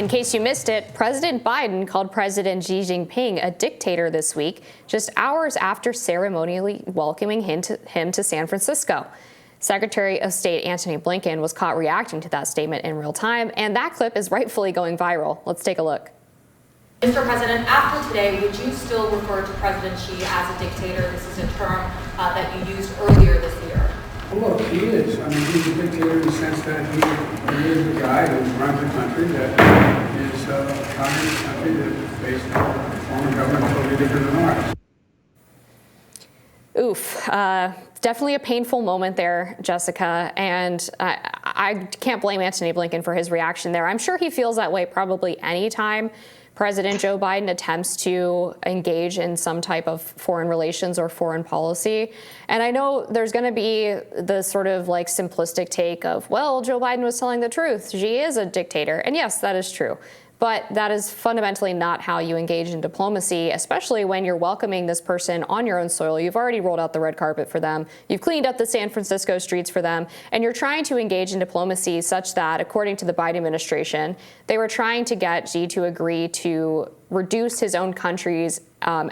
In case you missed it, President Biden called President Xi Jinping a dictator this week, just hours after ceremonially welcoming him to San Francisco. Secretary of State Antony Blinken was caught reacting to that statement in real time, and that clip is rightfully going viral. Let's take a look. Mr. President, after today, would you still refer to President Xi as a dictator? This is a term that you used earlier this year. Well, look, he is. I mean, he's a dictator in the sense that he is the guy who runs a country that is a communist country that is based on a form of government totally different than ours. Oof. Definitely a painful moment there, Jessica, and I can't blame Antony Blinken for his reaction there. I'm sure he feels that way probably anytime President Joe Biden attempts to engage in some type of foreign relations or foreign policy. And I know there's going to be the sort of like simplistic take of, well, Joe Biden was telling the truth. Xi is a dictator. And yes, that is true. But that is fundamentally not how you engage in diplomacy, especially when you're welcoming this person on your own soil. You've already rolled out the red carpet for them. You've cleaned up the San Francisco streets for them. And you're trying to engage in diplomacy such that, according to the Biden administration, they were trying to get Xi to agree to reduce his own country's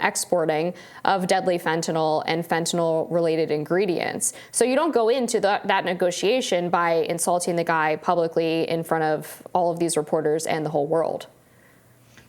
exporting of deadly fentanyl and fentanyl-related ingredients. So you don't go into that negotiation by insulting the guy publicly in front of all of these reporters and the whole world.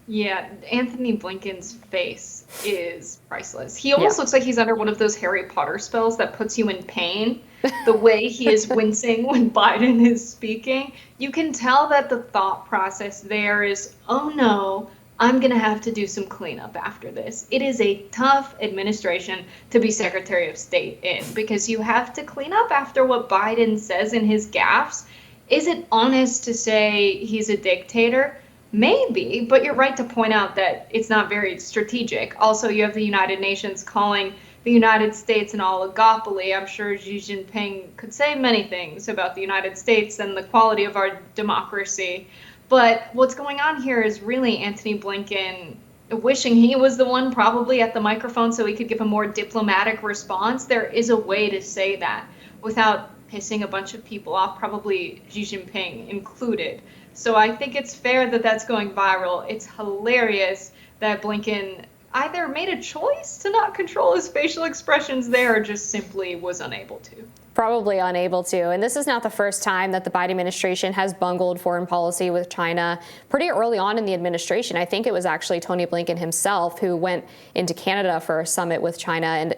Yeah, Antony Blinken's face is priceless. He almost looks like he's under one of those Harry Potter spells that puts you in pain. The way he is wincing when Biden is speaking, you can tell that the thought process there is, oh no, I'm going to have to do some cleanup after this. It is a tough administration to be Secretary of State in because you have to clean up after what Biden says in his gaffes. Is it honest to say he's a dictator? Maybe, but you're right to point out that it's not very strategic. Also, you have the United Nations calling the United States an oligopoly. I'm sure Xi Jinping could say many things about the United States and the quality of our democracy. But what's going on here is really Antony Blinken wishing he was the one probably at the microphone so he could give a more diplomatic response. There is a way to say that without pissing a bunch of people off, probably Xi Jinping included. So I think it's fair that that's going viral. It's hilarious that Blinken either made a choice to not control his facial expressions there or just simply was unable to. Probably unable to. And this is not the first time that the Biden administration has bungled foreign policy with China. Pretty early on in the administration, I think it was actually Tony Blinken himself who went into Canada for a summit with China and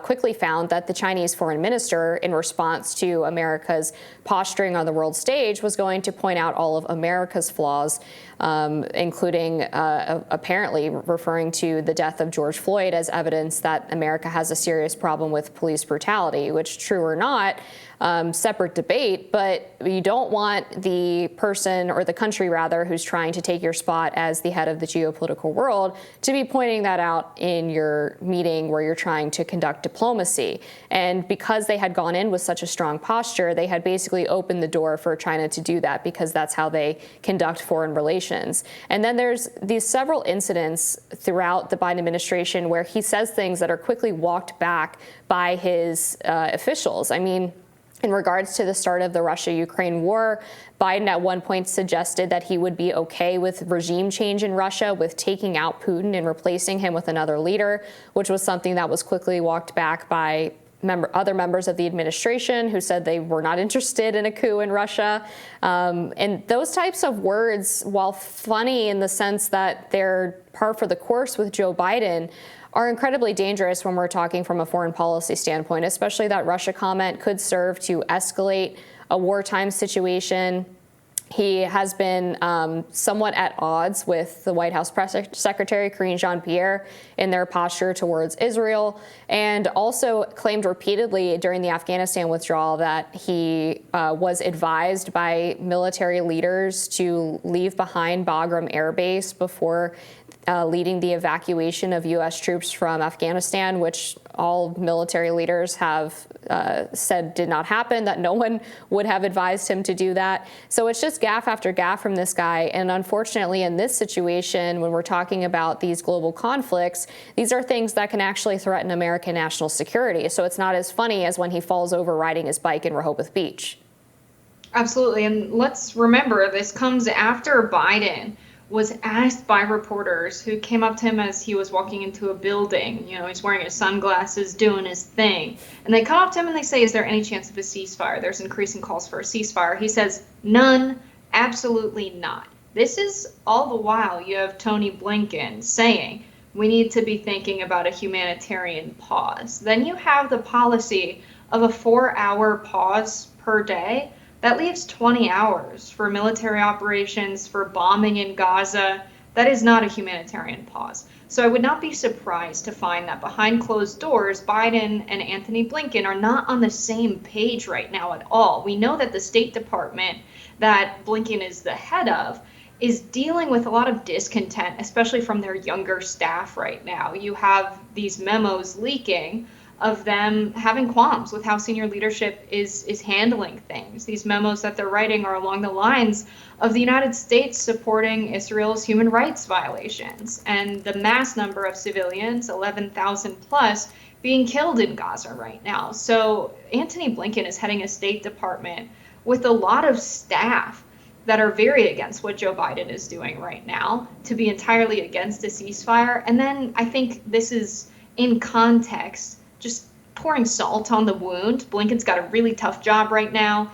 quickly found that the Chinese foreign minister, in response to America's posturing on the world stage, was going to point out all of America's flaws, including apparently referring to the death of George Floyd as evidence that America has a serious problem with police brutality, which, true or not, separate debate, but you don't want the person or the country, rather, who's trying to take your spot as the head of the geopolitical world to be pointing that out in your meeting where you're trying to conduct diplomacy. And because they had gone in with such a strong posture, they had basically opened the door for China to do that because that's how they conduct foreign relations. And then there's these several incidents throughout the Biden administration where he says things that are quickly walked back by his officials. I mean, in regards to the start of the Russia-Ukraine war, Biden at one point suggested that he would be okay with regime change in Russia, with taking out Putin and replacing him with another leader, which was something that was quickly walked back by other members of the administration who said they were not interested in a coup in Russia. And those types of words, while funny in the sense that they're par for the course with Joe Biden, are incredibly dangerous when we're talking from a foreign policy standpoint, especially that Russia comment could serve to escalate a wartime situation. He has been somewhat at odds with the White House Press Secretary, Karine Jean-Pierre, in their posture towards Israel, and also claimed repeatedly during the Afghanistan withdrawal that he was advised by military leaders to leave behind Bagram Air Base before leading the evacuation of U.S. troops from Afghanistan, which all military leaders have said did not happen, that no one would have advised him to do that. So it's just gaffe after gaffe from this guy. And unfortunately, in this situation, when we're talking about these global conflicts, these are things that can actually threaten American national security. So it's not as funny as when he falls over riding his bike in Rehoboth Beach. Absolutely. And let's remember, this comes after Biden was asked by reporters who came up to him as he was walking into a building. You know, he's wearing his sunglasses, doing his thing. And they come up to him and they say, is there any chance of a ceasefire? There's increasing calls for a ceasefire. He says, none, absolutely not. This is all the while you have Tony Blinken saying, we need to be thinking about a humanitarian pause. Then you have the policy of a 4-hour pause per day. That leaves 20 hours for military operations, for bombing in Gaza. That is not a humanitarian pause. So I would not be surprised to find that behind closed doors, Biden and Anthony Blinken are not on the same page right now at all. We know that the State Department that Blinken is the head of is dealing with a lot of discontent, especially from their younger staff right now. You have these memos leaking of them having qualms with how senior leadership is handling things. These memos that they're writing are along the lines of the United States supporting Israel's human rights violations and the mass number of civilians, 11,000 plus, being killed in Gaza right now. So Anthony Blinken is heading a State Department with a lot of staff that are very against what Joe Biden is doing right now, to be entirely against a ceasefire. And then I think this is in context, just pouring salt on the wound. Blinken's got a really tough job right now.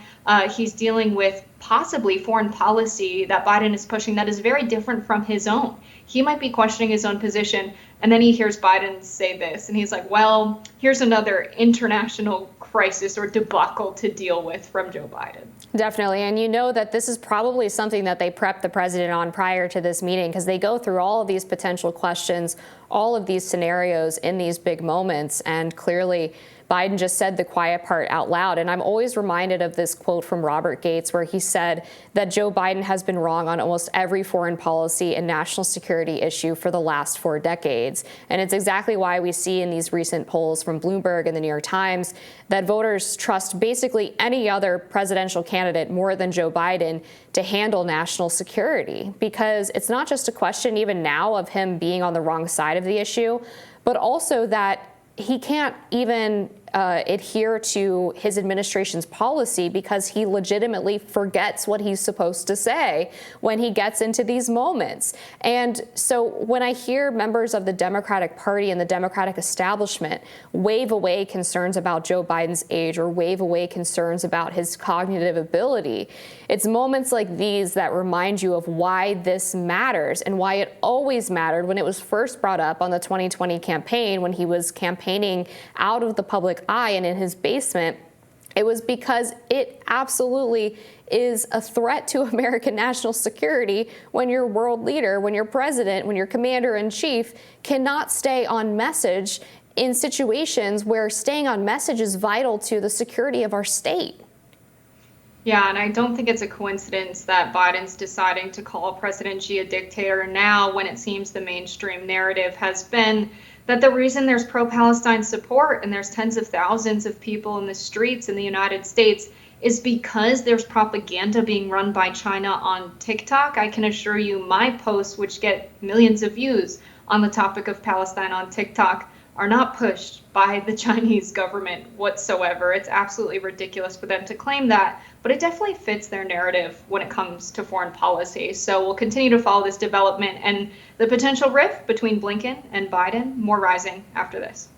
He's dealing with possibly foreign policy that Biden is pushing that is very different from his own. He might be questioning his own position, and then he hears Biden say this, and he's like, well, here's another international crisis or debacle to deal with from Joe Biden. Definitely. And you know that this is probably something that they prepped the president on prior to this meeting, because they go through all of these potential questions, all of these scenarios in these big moments. And clearly, Biden just said the quiet part out loud. And I'm always reminded of this quote from Robert Gates, where he said that Joe Biden has been wrong on almost every foreign policy and national security issue for the last 4 decades. And it's exactly why we see in these recent polls from Bloomberg and the New York Times that voters trust basically any other presidential candidate more than Joe Biden to handle national security. Because it's not just a question even now of him being on the wrong side of the issue, but also that he can't even adhere to his administration's policy because he legitimately forgets what he's supposed to say when he gets into these moments. And so when I hear members of the Democratic Party and the Democratic establishment wave away concerns about Joe Biden's age or wave away concerns about his cognitive ability, it's moments like these that remind you of why this matters and why it always mattered when it was first brought up on the 2020 campaign, when he was campaigning out of the public eye and in his basement. It was because it absolutely is a threat to American national security when your world leader, when your president, when your commander in chief cannot stay on message in situations where staying on message is vital to the security of our state. Yeah, and I don't think it's a coincidence that Biden's deciding to call President Xi a dictator now, when it seems the mainstream narrative has been that the reason there's pro-Palestine support and there's tens of thousands of people in the streets in the United States is because there's propaganda being run by China on TikTok. I can assure you my posts, which get millions of views on the topic of Palestine on TikTok, are not pushed by the Chinese government whatsoever. It's absolutely ridiculous for them to claim that, but it definitely fits their narrative when it comes to foreign policy. So we'll continue to follow this development and the potential rift between Blinken and Biden, more rising after this.